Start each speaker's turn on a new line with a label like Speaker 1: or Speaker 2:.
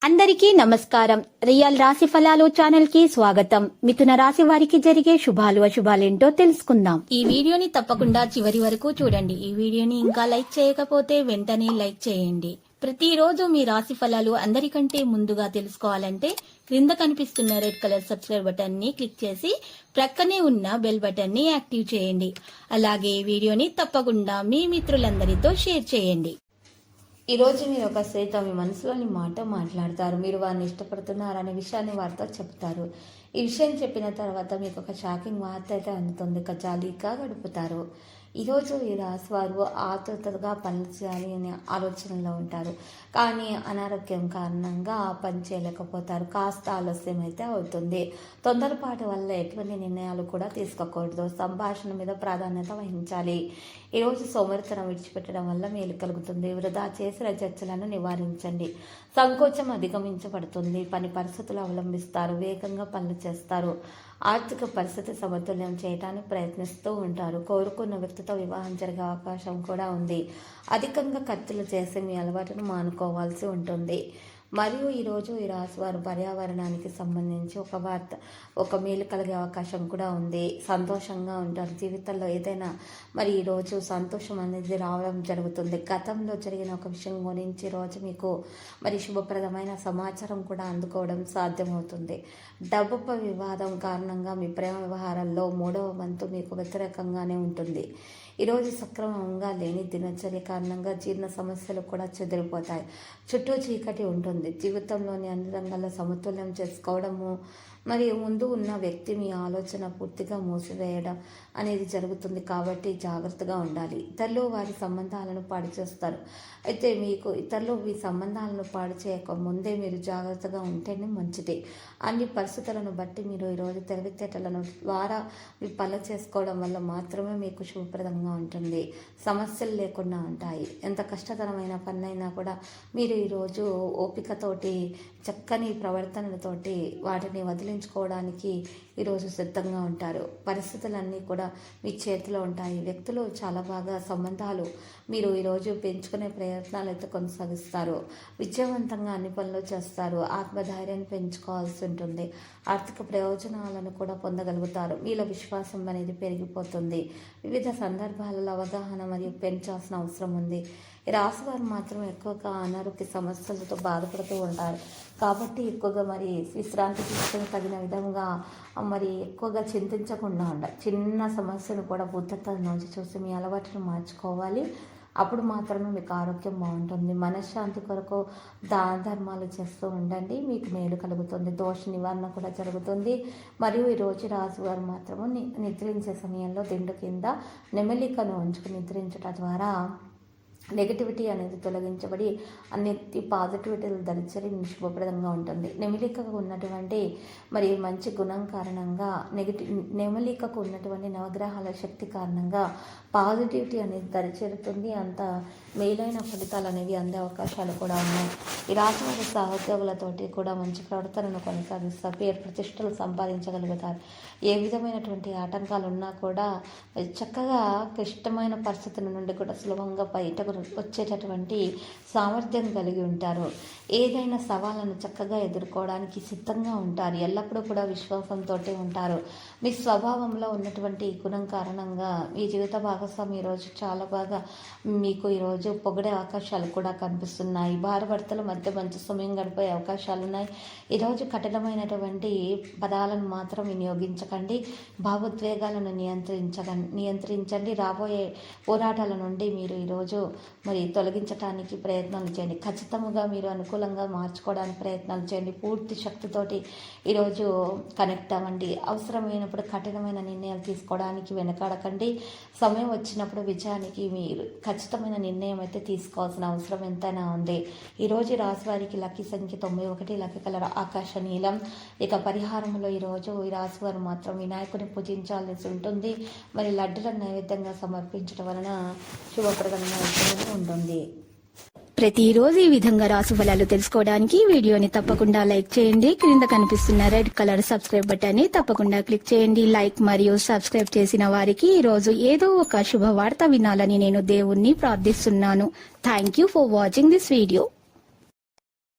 Speaker 1: అందరికీ నమస్కారం. రియల్ రాశి ఫలాలు ఛానల్ కి స్వాగతం. మిథున రాశి వారికి జరిగే శుభాలు అశుభాలేంటో తెలుసుకుందాం. ఈ వీడియోని తప్పకుండా చివరి వరకు చూడండి. ఈ వీడియోని ఇంకా లైక్ చేయకపోతే వెంటనే లైక్ చేయండి. ప్రతిరోజు మీ రాశి ఫలాలు అందరికంటే ముందుగా తెలుసుకోవాలంటే క్రింద కనిపిస్తున్న రెడ్ కలర్ సబ్స్క్రైబ్ బటన్ ని క్లిక్ చేసి ప్రక్కనే ఉన్న బెల్ బటన్ ని యాక్టివ్ చేయండి. అలాగే ఈ వీడియోని తప్పకుండా మీ మిత్రులందరితో షేర్ చేయండి. ఈరోజు మీరు ఒక స్త్రీతో మీ మనసులోని మాట మాట్లాడతారు. మీరు వారిని ఇష్టపడుతున్నారనే విషయాన్ని వారితో చెప్తారు. ఈ విషయం చెప్పిన తర్వాత మీకు ఒక షాకింగ్ వార్త అయితే అందుతుంది. జాలీగా గడుపుతారు. ఈరోజు ఈ రాశి వారు ఆతృతగా పనులు చేయాలి అనే ఆలోచనలో ఉంటారు. కానీ అనారోగ్యం కారణంగా పని చేయలేకపోతారు. కాస్త ఆలస్యం అయితే అవుతుంది. తొందరపాటు వల్ల ఎటువంటి నిర్ణయాలు కూడా తీసుకోకూడదు. సంభాషణ మీద ప్రాధాన్యత వహించాలి. ఈరోజు సోమరితనం విడిచిపెట్టడం వల్ల మేలు కలుగుతుంది. వృధా చేసిన చర్చలను నివారించండి. సంకోచం అధిగమించబడుతుంది. పని పరిస్థితులు అవలంబిస్తారు. వేగంగా పనులు చేస్తారు. ఆర్థిక పరిస్థితి సమతుల్యం చేయడానికి ప్రయత్నిస్తూ ఉంటారు. కోరుకున్న వ్యక్తితో వివాహం జరిగే అవకాశం కూడా ఉంది. అధికంగా ఖర్చులు చేసి మీ అలవాటును మానుకోవాల్సి ఉంటుంది. మరియు ఈరోజు ఈ రాశి వారు పర్యావరణానికి సంబంధించి ఒక మేలు కలిగే అవకాశం కూడా ఉంది. సంతోషంగా ఉంటారు. జీవితంలో ఏదైనా ఈరోజు సంతోషం అనేది రావడం జరుగుతుంది. గతంలో జరిగిన ఒక విషయం గురించి ఈరోజు మీకు శుభప్రదమైన సమాచారం కూడా అందుకోవడం సాధ్యమవుతుంది. డబ్బుపై వివాదం కారణంగా మీ ప్రేమ వ్యవహారాల్లో మూడవ వంతు మీకు వ్యతిరేకంగానే ఉంటుంది. ఈరోజు సక్రమంగా లేని దినచర్య కారణంగా జీర్ణ సమస్యలు కూడా చెదిరిపోతాయి. చుట్టూ చీకటి ఉంటుంది. జీవితంలోని అన్ని రంగాల్లో సమతుల్యం చేసుకోవడము ముందు ఉన్న వ్యక్తి మీ ఆలోచన పూర్తిగా మూసివేయడం అనేది జరుగుతుంది. కాబట్టి జాగ్రత్తగా ఉండాలి. ఇతరులు వారి సంబంధాలను పాడు చేస్తారు. అయితే మీకు ఇతరులు మీ సంబంధాలను పాడు చేయక ముందే మీరు జాగ్రత్తగా ఉంటేనే మంచిది. అన్ని పరిస్థితులను బట్టి మీరు ఈరోజు తెలివితేటలను ద్వారా మీ పనులు చేసుకోవడం వల్ల మాత్రమే మీకు శుభప్రదంగా ఉంటుంది. సమస్యలు లేకుండా ఉంటాయి. ఎంత కష్టతరమైన పనైనా కూడా మీరు ఈరోజు ఓపికతోటి చక్కని ప్రవర్తనలతోటి వాటిని వదిలించుకోవడానికి ఈరోజు సిద్ధంగా ఉంటారు. పరిస్థితులన్నీ కూడా మీ చేతిలో ఉంటాయి. వ్యక్తులు చాలా బాగా సంబంధాలు మీరు ఈరోజు పెంచుకునే ప్రయత్నాలు అయితే కొనసాగిస్తారు. విజయవంతంగా అన్ని పనులు చేస్తారు. ఆత్మధైర్యాన్ని పెంచుకోవాల్సి ఉంటుంది. ఆర్థిక ప్రయోజనాలను కూడా పొందగలుగుతారు. మీలో విశ్వాసం అనేది పెరిగిపోతుంది. వివిధ సందర్భాలలో అవగాహన పెంచాల్సిన అవసరం ఉంది. ఈ రాశి వారు మాత్రం ఎక్కువగా అనారోగ్య సమస్యలతో బాధపడుతూ ఉంటారు. కాబట్టి ఎక్కువగా విశ్రాంతి తీసుకుని తగిన విధంగా ఎక్కువగా చింతించకుండా ఉండాలి. చిన్న సమస్యను కూడా బుద్ధత నుంచి చూసి మీ అలవాటును మార్చుకోవాలి. అప్పుడు మాత్రమే మీకు ఆరోగ్యం బాగుంటుంది. మనశ్శాంతి కొరకు దాన ధర్మాలు చేస్తూ ఉండండి. మీకు మేలు కలుగుతుంది. దోష నివారణ కూడా జరుగుతుంది. మరియు ఈరోజు రాశివారు మాత్రము నిద్రించే సమయంలో దిండు కింద నెమలికను ఉంచుకుని నిద్రించడం ద్వారా నెగిటివిటీ అనేది తొలగించబడి అన్ని పాజిటివిటీలు దరిచరి శుభప్రదంగా ఉంటుంది. నెమలికకు ఉన్నటువంటి మంచి గుణం కారణంగా నెమలికకు ఉన్నటువంటి నవగ్రహాల శక్తి కారణంగా పాజిటివిటీ అనేది దరిచేరుతుంది. అంత మేలైన ఫలితాలు అనేవి అందే అవకాశాలు కూడా ఉన్నాయి. ఈ రాశి వారి సహోద్యోగులతోటి కూడా మంచి ప్రవర్తనను కొనసాగిస్తారు. పేరు ప్రతిష్టలు సంపాదించగలుగుతారు. ఏ విధమైనటువంటి ఆటంకాలు ఉన్నా కూడా చక్కగా క్లిష్టమైన పరిస్థితుల నుండి కూడా సులభంగా బయటకు వచ్చేటటువంటి సామర్థ్యం కలిగి ఉంటారు. ఏదైనా సవాళ్ళను చక్కగా ఎదుర్కోవడానికి సిద్ధంగా ఉంటారు. ఎల్లప్పుడూ కూడా విశ్వాసంతో ఉంటారు. మీ స్వభావంలో ఉన్నటువంటి గుణం కారణంగా మీ జీవిత భాగస్వామి ఈరోజు చాలా బాగా మీకు ఈరోజు పొగిడే అవకాశాలు కూడా కనిపిస్తున్నాయి. భార్యాభర్తల మధ్య మంచి సమయం గడిపే అవకాశాలు ఉన్నాయి. ఈరోజు కఠినమైనటువంటి పదాలను మాత్రం వినియోగించకండి. భావోద్వేగాలను నియంత్రించండి. రాబోయే పోరాటాల నుండి మీరు ఈరోజు తొలగించడానికి ప్రయత్నాలు చేయండి. ఖచ్చితంగా మీరు అనుకూలంగా మార్చుకోవడానికి ప్రయత్నాలు చేయండి. పూర్తి శక్తితోటి ఈరోజు కనెక్ట్ అవ్వండి. అవసరమైనప్పుడు కఠినమైన నిర్ణయాలు తీసుకోవడానికి వెనకాడకండి. సమయం వచ్చినప్పుడు విజయానికి మీరు ఖచ్చితమైన నిర్ణయం అయితే తీసుకోవాల్సిన అవసరం ఎంతైనా ఉంది. ఈరోజు రాశి వారికి లక్కీ సంఖ్య 91, లక్కీ కలర్ ఆకాశ నీలం. ఇక పరిహారంలో ఈరోజు ఈ రాశి వారు మాత్రం వినాయకుని పూజించాల్సి ఉంటుంది. లడ్డులను నైవేద్యంగా సమర్పించడం వలన శుభప్రదంగా ఉంటుంది. ప్రతిరోజు ఈ విధంగా రాశి ఫలాలు తెలుసుకోవడానికి వీడియోని తప్పకుండా లైక్ చేయండి. క్రింద కనిపిస్తున్న రెడ్ కలర్ సబ్స్క్రైబ్ బటన్ ని తప్పకుండా క్లిక్ చేయండి. లైక్ మరియు సబ్స్క్రైబ్ చేసిన వారికి ఈ రోజు ఏదో ఒక శుభవార్త వినాలని నేను దేవుణ్ణి ప్రార్థిస్తున్నాను. Thank you for watching this video.